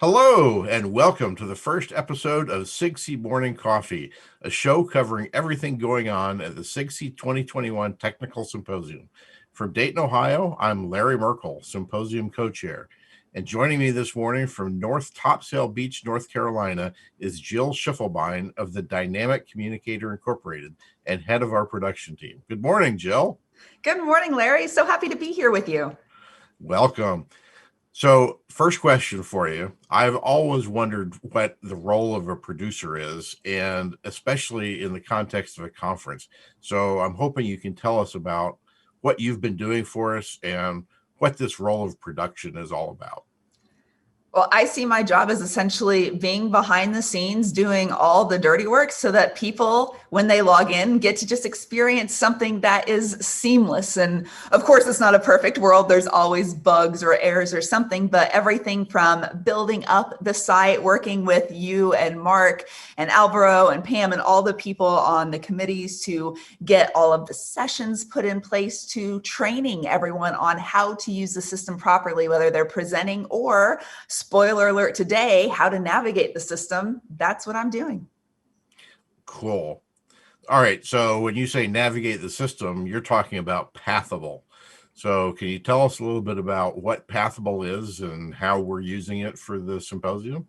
Hello, and welcome to the first episode of SIGCSE Morning Coffee, a show covering everything going on at the SIGCSE 2021 Technical Symposium. From Dayton, Ohio, I'm Larry Merkel, Symposium Co-Chair. And joining me this morning from North Topsail Beach, North Carolina, is Jill Schiefelbein of the Dynamic Communicator Incorporated and head of our production team. Good morning, Jill. Good morning, Larry. So happy to be here with you. Welcome. So first question for you. I've always wondered what the role of a producer is, and especially in the context of a conference. So I'm hoping you can tell us about what you've been doing for us and what this role of production is all about. Well, I see my job as essentially being behind the scenes, doing all the dirty work so that people, when they log in, get to just experience something that is seamless. And of course, it's not a perfect world. There's always bugs or errors or something, but everything from building up the site, working with you and Mark and Alvaro and Pam and all the people on the committees to get all of the sessions put in place, to training everyone on how to use the system properly, whether they're presenting or, spoiler alert today, how to navigate the system. That's what I'm doing. Cool. All right. So when you say navigate the system, you're talking about Pathable. So can you tell us a little bit about what Pathable is and how we're using it for the symposium?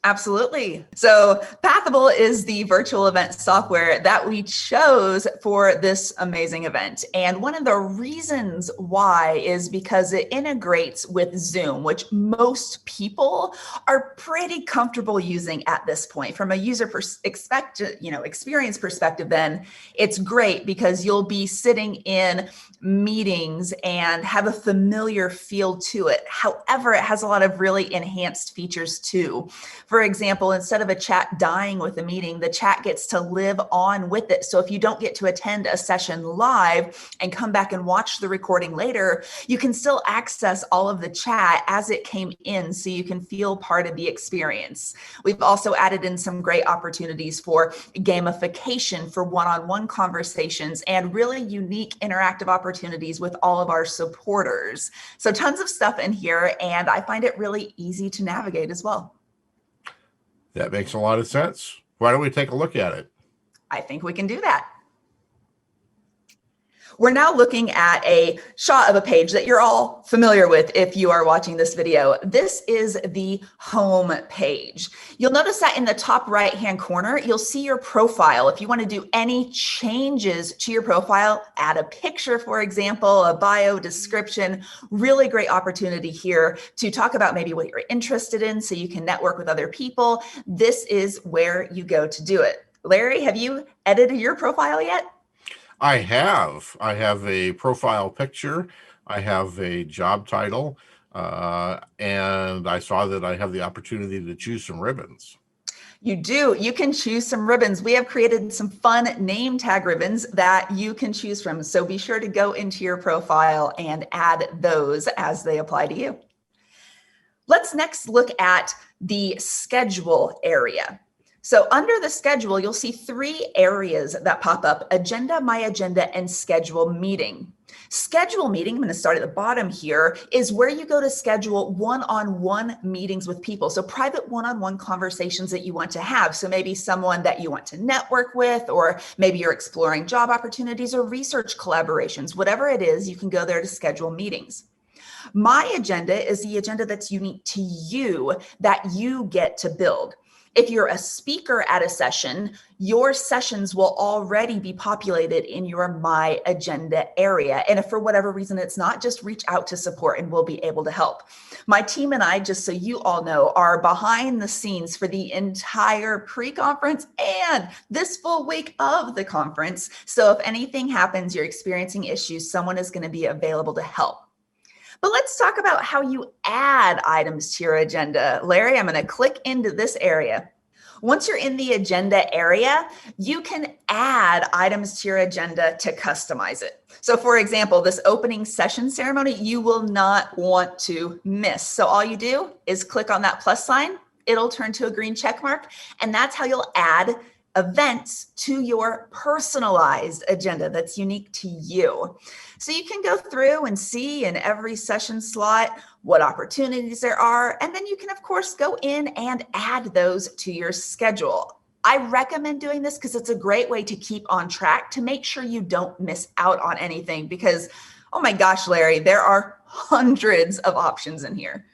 Absolutely. So Pathable is the virtual event software that we chose for this amazing event. And one of the reasons why is because it integrates with Zoom, which most people are pretty comfortable using at this point. From a user experience perspective, then it's great because you'll be sitting in meetings and have a familiar feel to it. However, it has a lot of really enhanced features too. For example, instead of a chat dying with a meeting, the chat gets to live on with it. So if you don't get to attend a session live and come back and watch the recording later, you can still access all of the chat as it came in so you can feel part of the experience. We've also added in some great opportunities for gamification, for one-on-one conversations, and really unique interactive opportunities with all of our supporters. So tons of stuff in here, and I find it really easy to navigate as well. That makes a lot of sense. Why don't we take a look at it? I think we can do that. We're now looking at a shot of a page that you're all familiar with if you are watching this video. This is the home page. You'll notice that in the top right-hand corner, you'll see your profile. If you want to do any changes to your profile, add a picture, for example, a bio description, really great opportunity here to talk about maybe what you're interested in so you can network with other people. This is where you go to do it. Larry, have you edited your profile yet? I have a profile picture. I have a job title, and I saw that I have the opportunity to choose some ribbons. You do. You can choose some ribbons. We have created some fun name tag ribbons that you can choose from. So be sure to go into your profile and add those as they apply to you. Let's next look at the schedule area. So under the schedule, you'll see three areas that pop up: agenda, my agenda, and schedule meeting. Schedule meeting, I'm going to start at the bottom here, is where you go to schedule one-on-one meetings with people. So private one-on-one conversations that you want to have. So maybe someone that you want to network with, or maybe you're exploring job opportunities or research collaborations. Whatever it is, you can go there to schedule meetings. My agenda is the agenda that's unique to you, that you get to build. If you're a speaker at a session, your sessions will already be populated in your My Agenda area. And if for whatever reason it's not, just reach out to support and we'll be able to help. My team and I, just so you all know, are behind the scenes for the entire pre-conference and this full week of the conference. So if anything happens, you're experiencing issues, someone is going to be available to help. But let's talk about how you add items to your agenda. Larry, I'm going to click into this area. Once you're in the agenda area, you can add items to your agenda to customize it. So for example, this opening session ceremony, you will not want to miss. So all you do is click on that plus sign. It'll turn to a green check mark, and that's how you'll add events to your personalized agenda that's unique to you. So you can go through and see in every session slot what opportunities there are, and then you can, of course, go in and add those to your schedule. I recommend doing this because it's a great way to keep on track to make sure you don't miss out on anything because, oh my gosh, Larry, there are hundreds of options in here.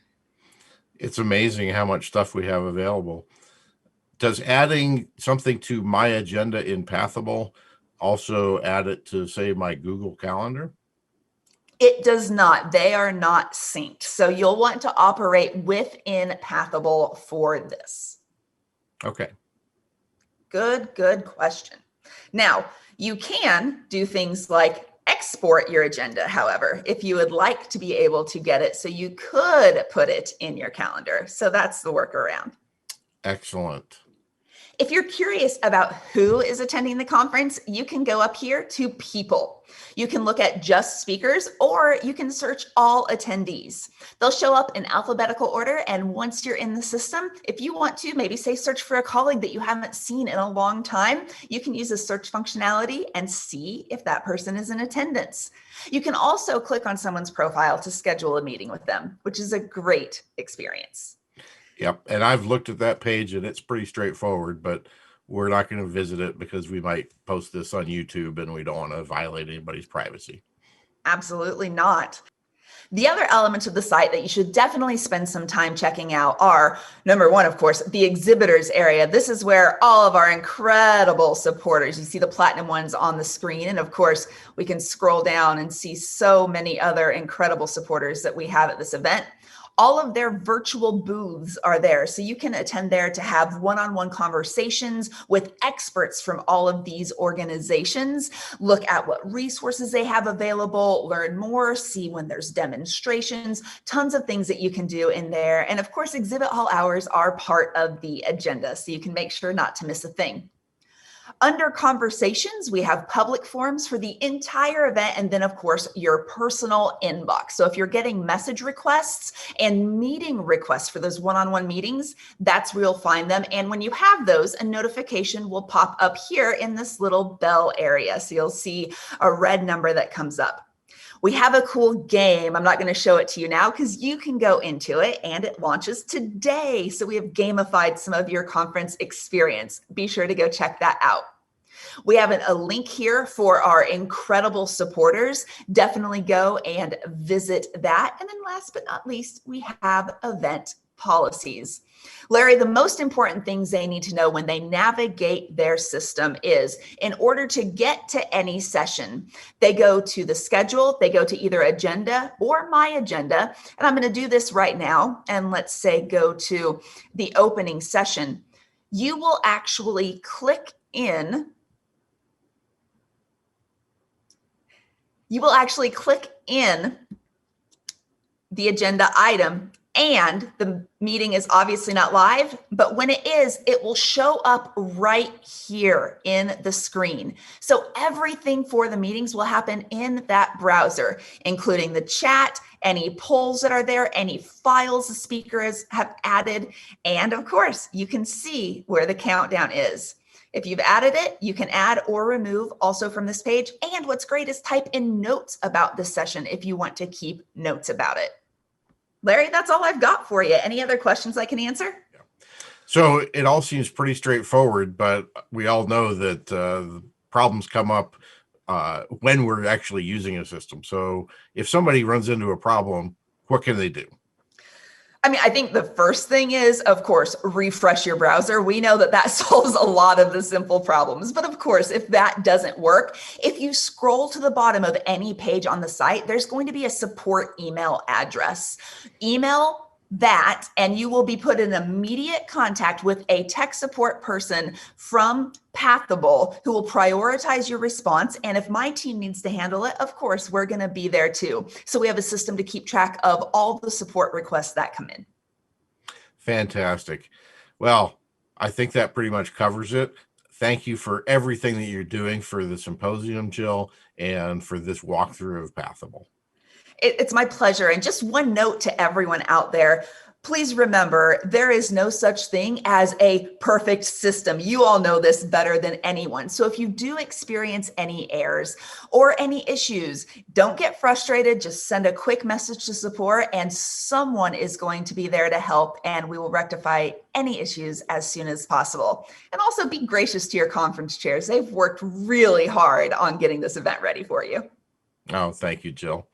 It's amazing how much stuff we have available. Does adding something to my agenda in Pathable also add it to, say, my Google Calendar? It does not. They are not synced. So you'll want to operate within Pathable for this. Okay. Good question. Now, you can do things like export your agenda, however, if you would like to be able to get it so you could put it in your calendar. So that's the workaround. Excellent. If you're curious about who is attending the conference, you can go up here to people. You can look at just speakers, or you can search all attendees. They'll show up in alphabetical order. And once you're in the system, if you want to maybe say search for a colleague that you haven't seen in a long time, you can use the search functionality and see if that person is in attendance. You can also click on someone's profile to schedule a meeting with them, which is a great experience. Yep. And I've looked at that page and it's pretty straightforward, but we're not going to visit it because we might post this on YouTube and we don't want to violate anybody's privacy. Absolutely not. The other elements of the site that you should definitely spend some time checking out are, number one, of course, the exhibitors area. This is where all of our incredible supporters, you see the platinum ones on the screen. And of course, we can scroll down and see so many other incredible supporters that we have at this event. All of their virtual booths are there. So you can attend there to have one-on-one conversations with experts from all of these organizations, look at what resources they have available, learn more, see when there's demonstrations, tons of things that you can do in there. And of course, exhibit hall hours are part of the agenda, so you can make sure not to miss a thing. Under conversations, we have public forums for the entire event, and then of course your personal inbox. So if you're getting message requests and meeting requests for those one-on-one meetings, that's where you'll find them. And when you have those, a notification will pop up here in this little bell area. So you'll see a red number that comes up. We have a cool game. I'm not going to show it to you now because you can go into it and it launches today. So we have gamified some of your conference experience. Be sure to go check that out. We have a link here for our incredible supporters. Definitely go and visit that. And then last but not least, we have event policies. Larry, the most important things they need to know when they navigate their system is, in order to get to any session, they go to the schedule, they go to either agenda or my agenda. And I'm going to do this right now. And let's say go to the opening session. You will actually click in. You will actually click in the agenda item, and the meeting is obviously not live, but when it is, it will show up right here in the screen. So everything for the meetings will happen in that browser, including the chat, any polls that are there, any files the speakers have added, and of course, you can see where the countdown is. If you've added it, you can add or remove also from this page. And what's great is type in notes about this session if you want to keep notes about it. Larry, that's all I've got for you. Any other questions I can answer? So it all seems pretty straightforward, but we all know that problems come up when we're actually using a system. So if somebody runs into a problem, what can they do? I mean, I think the first thing is, of course, refresh your browser. We know that that solves a lot of the simple problems. But of course, if that doesn't work, if you scroll to the bottom of any page on the site, there's going to be a support email address. Email that, and you will be put in immediate contact with a tech support person from Pathable who will prioritize your response. And if my team needs to handle it, of course, we're going to be there too. So we have a system to keep track of all the support requests that come in. Fantastic. Well, I think that pretty much covers it. Thank you for everything that you're doing for the symposium, Jill, and for this walkthrough of Pathable. It's my pleasure. And just one note to everyone out there. Please remember, there is no such thing as a perfect system. You all know this better than anyone. So if you do experience any errors or any issues, don't get frustrated. Just send a quick message to support and someone is going to be there to help, and we will rectify any issues as soon as possible. And also be gracious to your conference chairs. They've worked really hard on getting this event ready for you. Oh, thank you, Jill.